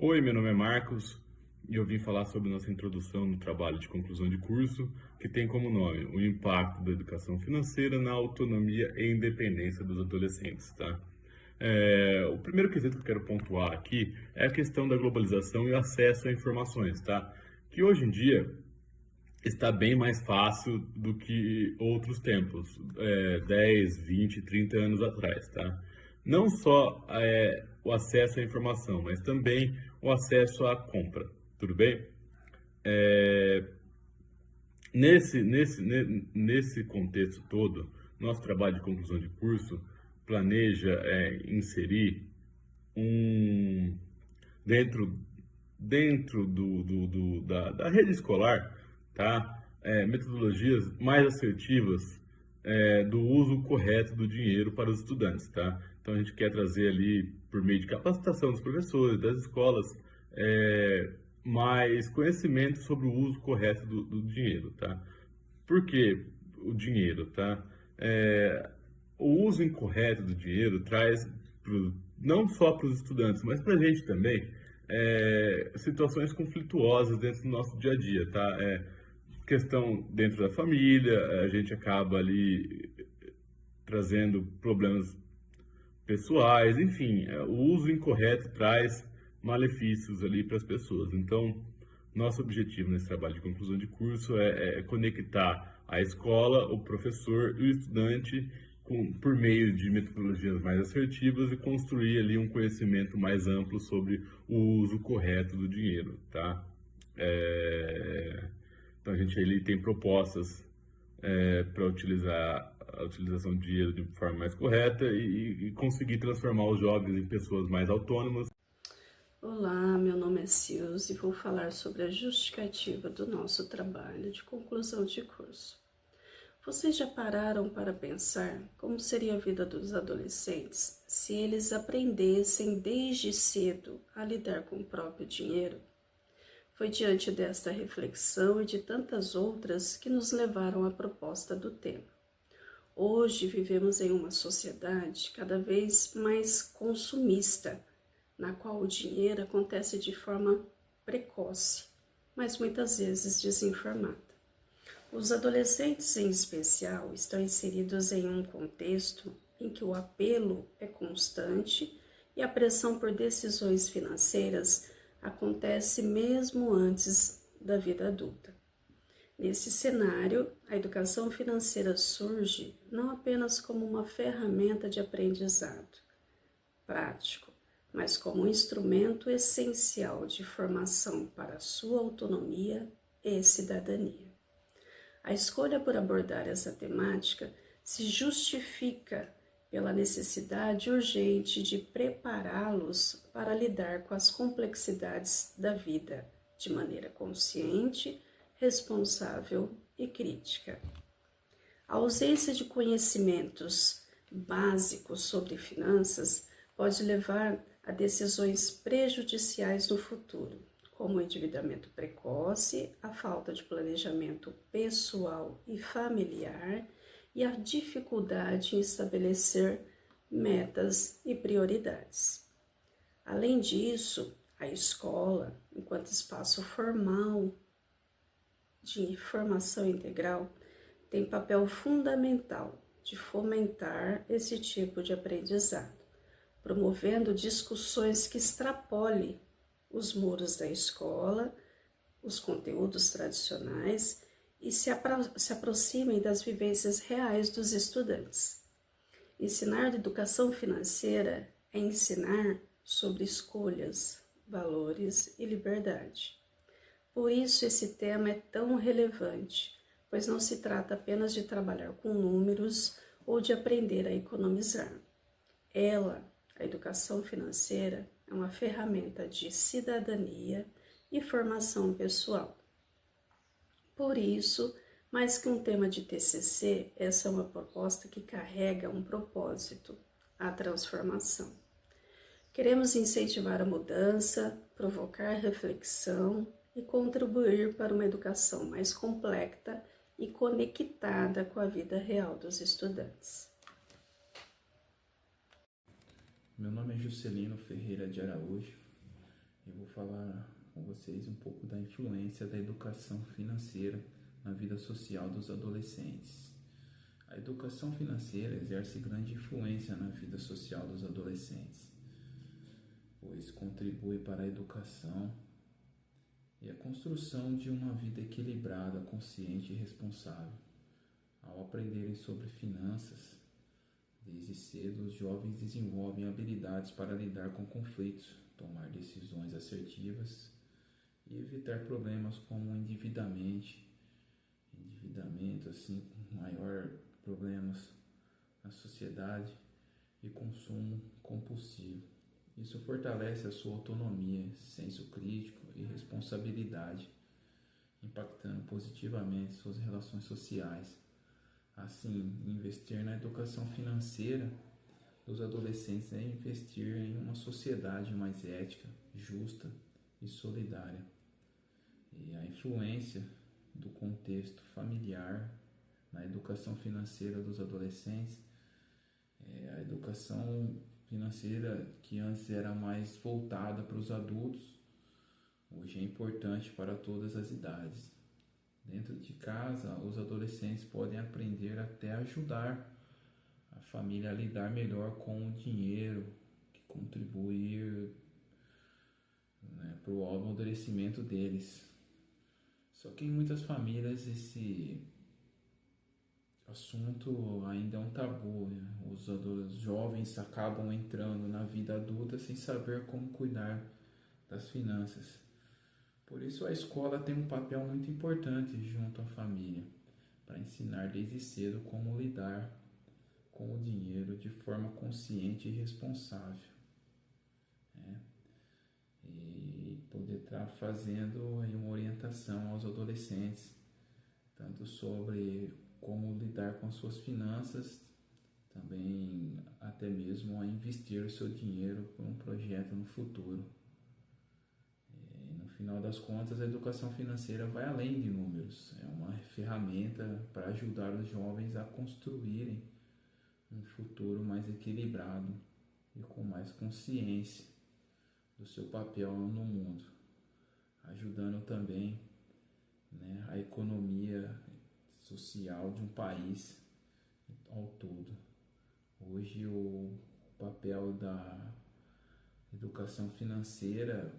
Oi, meu nome é Marcos e eu vim falar sobre nossa introdução no trabalho de conclusão de curso, que tem como nome o impacto da educação financeira na autonomia e independência dos adolescentes, tá? O primeiro quesito que eu quero pontuar aqui é a questão da globalização e acesso a informações, tá? Que hoje em dia está bem mais fácil do que outros tempos, 10, 20, 30 anos atrás, tá? Não só o acesso à informação, mas também o acesso à compra, tudo bem? Nesse contexto todo, nosso trabalho de conclusão de curso planeja inserir um dentro da rede escolar, tá? Metodologias mais assertivas do uso correto do dinheiro para os estudantes, tá? Então a gente quer trazer ali, por meio de capacitação dos professores, das escolas, mais conhecimento sobre o uso correto do dinheiro, tá? Por que o dinheiro, tá? É, o uso incorreto do dinheiro traz, não só para os estudantes, mas para a gente também, situações conflituosas dentro do nosso dia a dia, tá? Questão dentro da família, a gente acaba ali trazendo problemas pessoais, enfim, o uso incorreto traz malefícios ali para as pessoas. Então, nosso objetivo nesse trabalho de conclusão de curso é conectar a escola, o professor e o estudante por meio de metodologias mais assertivas e construir ali um conhecimento mais amplo sobre o uso correto do dinheiro, tá? Então a gente ele tem propostas para utilizar a utilização do dinheiro de forma mais correta e conseguir transformar os jovens em pessoas mais autônomas. Olá, meu nome é Silvia e vou falar sobre a justificativa do nosso trabalho de conclusão de curso. Vocês já pararam para pensar como seria a vida dos adolescentes se eles aprendessem desde cedo a lidar com o próprio dinheiro? Foi diante desta reflexão e de tantas outras que nos levaram à proposta do tema. Hoje vivemos em uma sociedade cada vez mais consumista, na qual o dinheiro acontece de forma precoce, mas muitas vezes desinformada. Os adolescentes, em especial, estão inseridos em um contexto em que o apelo é constante e a pressão por decisões financeiras acontece mesmo antes da vida adulta. Nesse cenário, a educação financeira surge não apenas como uma ferramenta de aprendizado prático, mas como um instrumento essencial de formação para a sua autonomia e cidadania. A escolha por abordar essa temática se justifica pela necessidade urgente de prepará-los para lidar com as complexidades da vida de maneira consciente, responsável e crítica. A ausência de conhecimentos básicos sobre finanças pode levar a decisões prejudiciais no futuro, como o endividamento precoce, a falta de planejamento pessoal e familiar e a dificuldade em estabelecer metas e prioridades. Além disso, a escola, enquanto espaço formal de formação integral, tem papel fundamental de fomentar esse tipo de aprendizado, promovendo discussões que extrapolem os muros da escola, os conteúdos tradicionais e se aproximem das vivências reais dos estudantes. Ensinar educação financeira é ensinar sobre escolhas, valores e liberdade. Por isso esse tema é tão relevante, pois não se trata apenas de trabalhar com números ou de aprender a economizar. Ela, a educação financeira, é uma ferramenta de cidadania e formação pessoal. Por isso, mais que um tema de TCC, essa é uma proposta que carrega um propósito, a transformação. Queremos incentivar a mudança, provocar reflexão e contribuir para uma educação mais completa e conectada com a vida real dos estudantes. Meu nome é Juscelino Ferreira de Araújo. Eu vou falar com vocês um pouco da influência da educação financeira na vida social dos adolescentes. A educação financeira exerce grande influência na vida social dos adolescentes, pois contribui para a educação e a construção de uma vida equilibrada, consciente e responsável. Ao aprenderem sobre finanças, desde cedo os jovens desenvolvem habilidades para lidar com conflitos, tomar decisões assertivas e evitar problemas como endividamento, assim, maior problemas na sociedade, e consumo compulsivo. Isso fortalece a sua autonomia, senso crítico e responsabilidade, impactando positivamente suas relações sociais. Assim, investir na educação financeira dos adolescentes é investir em uma sociedade mais ética, justa e solidária. E a influência do contexto familiar na educação financeira dos adolescentes, a educação financeira que antes era mais voltada para os adultos, hoje é importante para todas as idades. Dentro de casa, os adolescentes podem aprender até a ajudar a família a lidar melhor com o dinheiro, que contribuir, para o amadurecimento deles. Só que em muitas famílias esse assunto ainda é um tabu, né? Os jovens acabam entrando na vida adulta sem saber como cuidar das finanças. Por isso a escola tem um papel muito importante junto à família, para ensinar desde cedo como lidar com o dinheiro de forma consciente e responsável, né? E poder estar fazendo aí uma orientação aos adolescentes, tanto sobre como lidar com suas finanças, também até mesmo a investir o seu dinheiro por um projeto no futuro. No final das contas, a educação financeira vai além de números, é uma ferramenta para ajudar os jovens a construírem um futuro mais equilibrado e com mais consciência do seu papel no mundo, ajudando também, a economia social de um país ao todo. Hoje o papel da educação financeira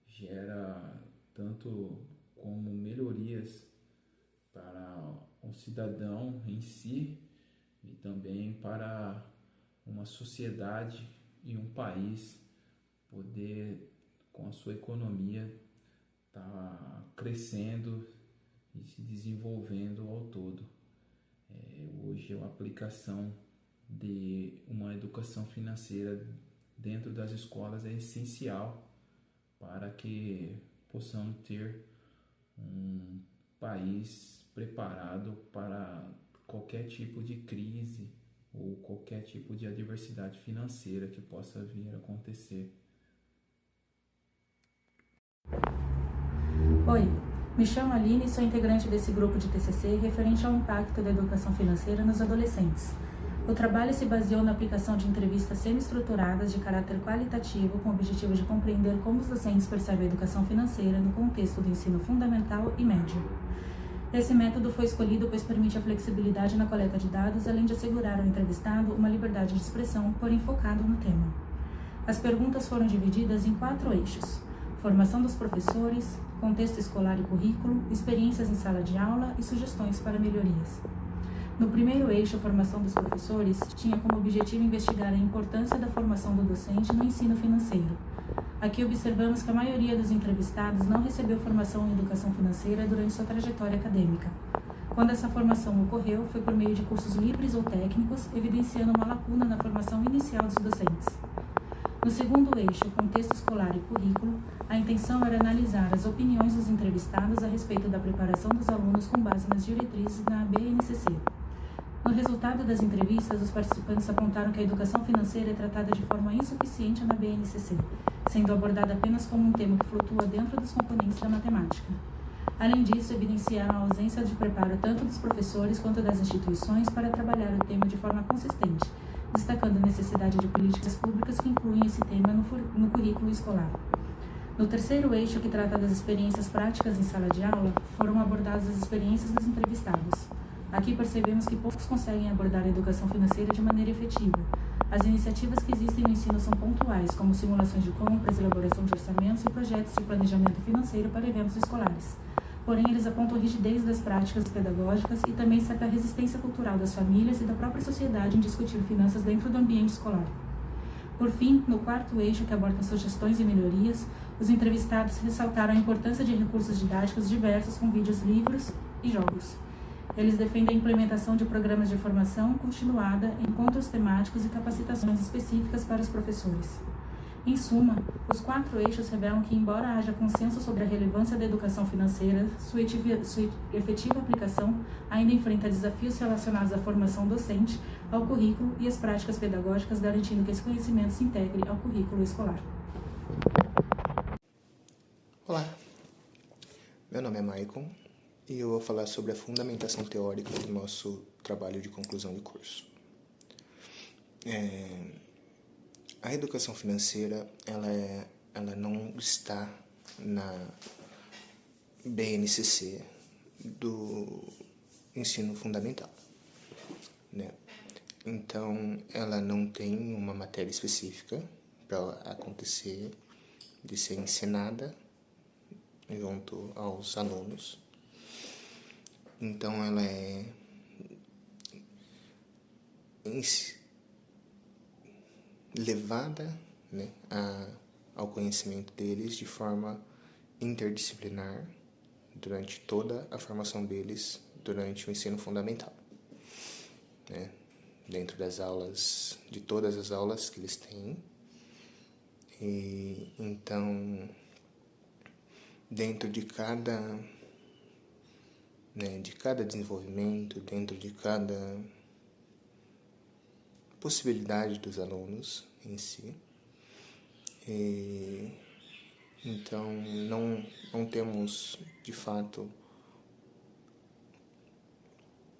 gera tanto como melhorias para um cidadão em si e também para uma sociedade e um país poder, com a sua economia, estar crescendo e se desenvolvendo ao todo. Hoje a aplicação de uma educação financeira dentro das escolas é essencial para que possamos ter um país preparado para qualquer tipo de crise ou qualquer tipo de adversidade financeira que possa vir a acontecer. Oi, me chamo Aline e sou integrante desse grupo de TCC referente ao impacto da educação financeira nos adolescentes. O trabalho se baseou na aplicação de entrevistas semi-estruturadas de caráter qualitativo com o objetivo de compreender como os docentes percebem a educação financeira no contexto do ensino fundamental e médio. Esse método foi escolhido pois permite a flexibilidade na coleta de dados, além de assegurar ao entrevistado uma liberdade de expressão, porém focado no tema. As perguntas foram divididas em 4 eixos: formação dos professores, contexto escolar e currículo, experiências em sala de aula e sugestões para melhorias. No primeiro eixo, a formação dos professores, tinha como objetivo investigar a importância da formação do docente no ensino financeiro. Aqui observamos que a maioria dos entrevistados não recebeu formação em educação financeira durante sua trajetória acadêmica. Quando essa formação ocorreu, foi por meio de cursos livres ou técnicos, evidenciando uma lacuna na formação inicial dos docentes. No segundo eixo, contexto escolar e currículo, a intenção era analisar as opiniões dos entrevistados a respeito da preparação dos alunos com base nas diretrizes da BNCC. No resultado das entrevistas, os participantes apontaram que a educação financeira é tratada de forma insuficiente na BNCC, sendo abordada apenas como um tema que flutua dentro dos componentes da matemática. Além disso, evidenciaram a ausência de preparo tanto dos professores quanto das instituições para trabalhar o tema de forma consistente, destacando a necessidade de políticas públicas que incluem esse tema no currículo escolar. No terceiro eixo, que trata das experiências práticas em sala de aula, foram abordadas as experiências dos entrevistados. Aqui percebemos que poucos conseguem abordar a educação financeira de maneira efetiva. As iniciativas que existem no ensino são pontuais, como simulações de compras, elaboração de orçamentos e projetos de planejamento financeiro para eventos escolares. Porém, eles apontam a rigidez das práticas pedagógicas e também certa resistência cultural das famílias e da própria sociedade em discutir finanças dentro do ambiente escolar. Por fim, no quarto eixo, que aborda sugestões e melhorias, os entrevistados ressaltaram a importância de recursos didáticos diversos com vídeos, livros e jogos. Eles defendem a implementação de programas de formação continuada, encontros temáticos e capacitações específicas para os professores. Em suma, os 4 eixos revelam que, embora haja consenso sobre a relevância da educação financeira, sua efetiva aplicação ainda enfrenta desafios relacionados à formação docente, ao currículo e às práticas pedagógicas, garantindo que esse conhecimento se integre ao currículo escolar. Olá, meu nome é Maicon e eu vou falar sobre a fundamentação teórica do nosso trabalho de conclusão de curso. A educação financeira, ela não está na BNCC do ensino fundamental, né? Então, ela não tem uma matéria específica para acontecer, de ser ensinada junto aos alunos. Então, ela é levada, né, ao conhecimento deles de forma interdisciplinar durante toda a formação deles durante o ensino fundamental, né, dentro das aulas, de todas as aulas que eles têm. E então, dentro de cada desenvolvimento, dentro de cada possibilidade dos alunos em si. Então, não temos, de fato,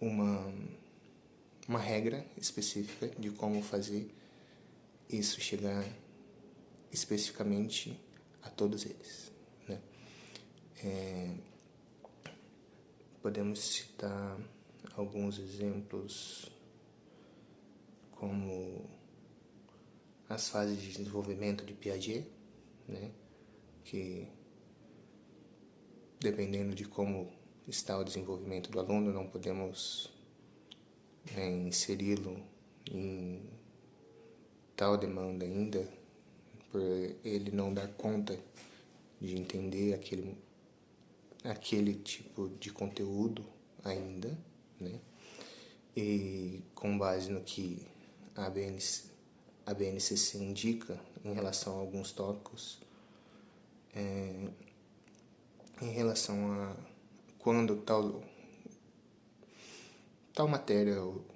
uma regra específica de como fazer isso chegar especificamente a todos eles, né? Podemos citar alguns exemplos como as fases de desenvolvimento de Piaget, né, que, dependendo de como está o desenvolvimento do aluno, não podemos inseri-lo em tal demanda ainda, por ele não dar conta de entender aquele tipo de conteúdo ainda, né? E com base no que a BNCC indica em relação a alguns tópicos, em relação a quando tal matéria ou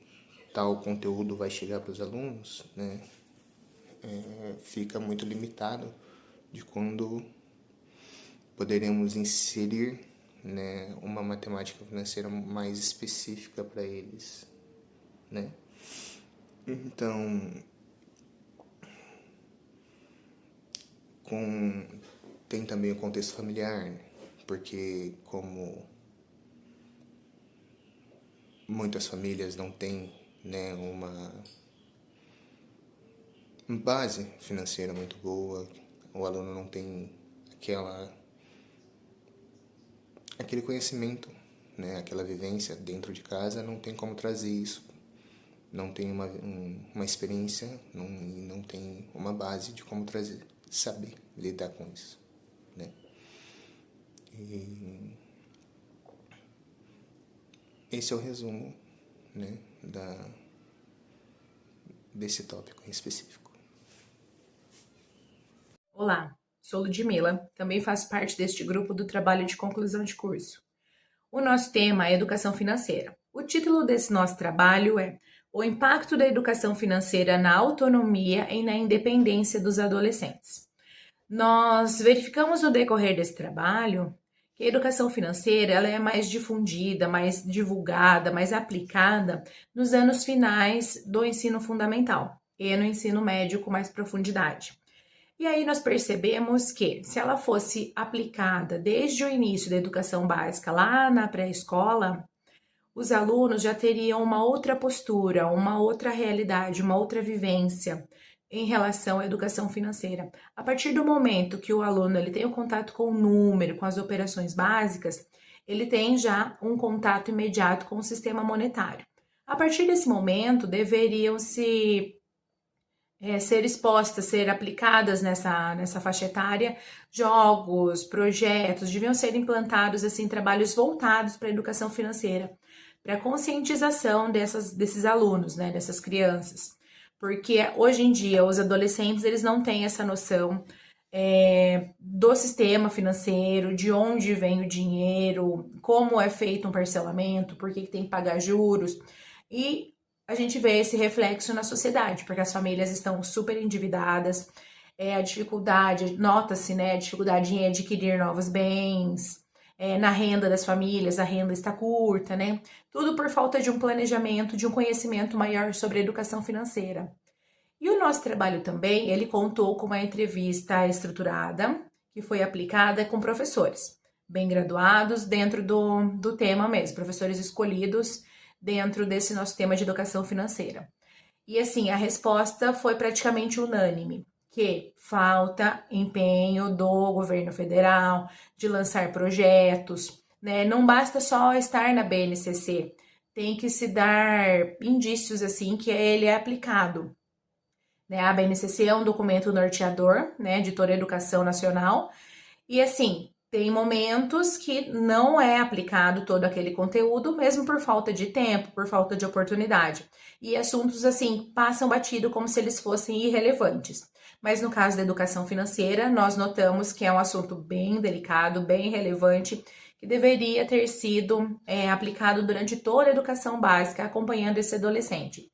tal conteúdo vai chegar para os alunos, né, fica muito limitado de quando poderemos inserir, né, uma matemática financeira mais específica para eles, né? Então, tem também o contexto familiar, né? Porque como muitas famílias não têm, né, uma base financeira muito boa, o aluno não tem aquele conhecimento, né, aquela vivência dentro de casa, não tem como trazer isso, não tem uma experiência, não tem uma base de como trazer, saber lidar com isso, né? E esse é o resumo, né, desse tópico em específico. Olá, sou Ludmila, também faço parte deste grupo do trabalho de conclusão de curso. O nosso tema é educação financeira. O título desse nosso trabalho é O impacto da educação financeira na autonomia e na independência dos adolescentes. Nós verificamos no decorrer desse trabalho que a educação financeira ela é mais difundida, mais divulgada, mais aplicada nos anos finais do ensino fundamental e no ensino médio com mais profundidade. E aí nós percebemos que, se ela fosse aplicada desde o início da educação básica, lá na pré-escola, os alunos já teriam uma outra postura, uma outra realidade, uma outra vivência em relação à educação financeira. A partir do momento que o aluno ele tem o contato com o número, com as operações básicas, ele tem já um contato imediato com o sistema monetário. A partir desse momento, deveriam ser expostas, ser aplicadas nessa faixa etária, jogos, projetos, deviam ser implantados assim trabalhos voltados para a educação financeira, para a conscientização desses alunos, né, dessas crianças. Porque hoje em dia os adolescentes eles não têm essa noção do sistema financeiro, de onde vem o dinheiro, como é feito um parcelamento, por que tem que pagar juros. E a gente vê esse reflexo na sociedade, porque as famílias estão super endividadas, a dificuldade, nota-se, né, a dificuldade em adquirir novos bens, na renda das famílias, a renda está curta, né? Tudo por falta de um planejamento, de um conhecimento maior sobre a educação financeira. E o nosso trabalho também, ele contou com uma entrevista estruturada, que foi aplicada com professores, bem graduados dentro do tema mesmo, professores escolhidos dentro desse nosso tema de educação financeira. E assim, a resposta foi praticamente unânime, que falta empenho do governo federal de lançar projetos, né? Não basta só estar na BNCC, tem que se dar indícios assim que ele é aplicado. Né? A BNCC é um documento norteador, né, de toda a educação nacional, e assim, tem momentos que não é aplicado todo aquele conteúdo, mesmo por falta de tempo, por falta de oportunidade. E assuntos assim passam batido como se eles fossem irrelevantes. Mas no caso da educação financeira, nós notamos que é um assunto bem delicado, bem relevante, que deveria ter sido aplicado durante toda a educação básica, acompanhando esse adolescente.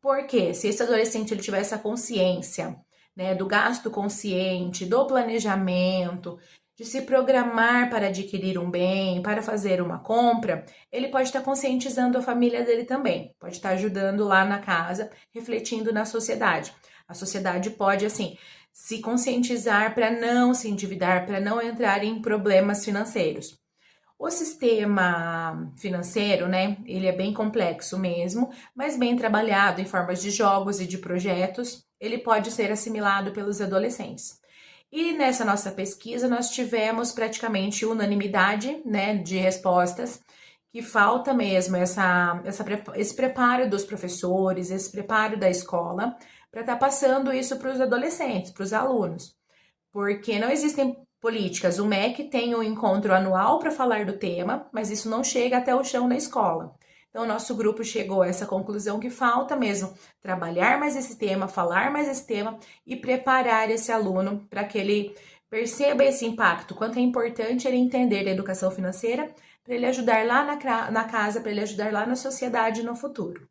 Porque se esse adolescente ele tiver essa consciência, né, do gasto consciente, do planejamento, de se programar para adquirir um bem, para fazer uma compra, ele pode estar conscientizando a família dele também, pode estar ajudando lá na casa, refletindo na sociedade. A sociedade pode, assim, se conscientizar para não se endividar, para não entrar em problemas financeiros. O sistema financeiro, né, ele é bem complexo mesmo, mas bem trabalhado em formas de jogos e de projetos, ele pode ser assimilado pelos adolescentes. E nessa nossa pesquisa nós tivemos praticamente unanimidade, né, de respostas, que falta mesmo esse preparo dos professores, esse preparo da escola, para estar passando isso para os adolescentes, para os alunos. Porque não existem políticas. O MEC tem um encontro anual para falar do tema, mas isso não chega até o chão na escola. Então, o nosso grupo chegou a essa conclusão que falta mesmo trabalhar mais esse tema, falar mais esse tema e preparar esse aluno para que ele perceba esse impacto, quanto é importante ele entender a educação financeira para ele ajudar lá na casa, para ele ajudar lá na sociedade no futuro.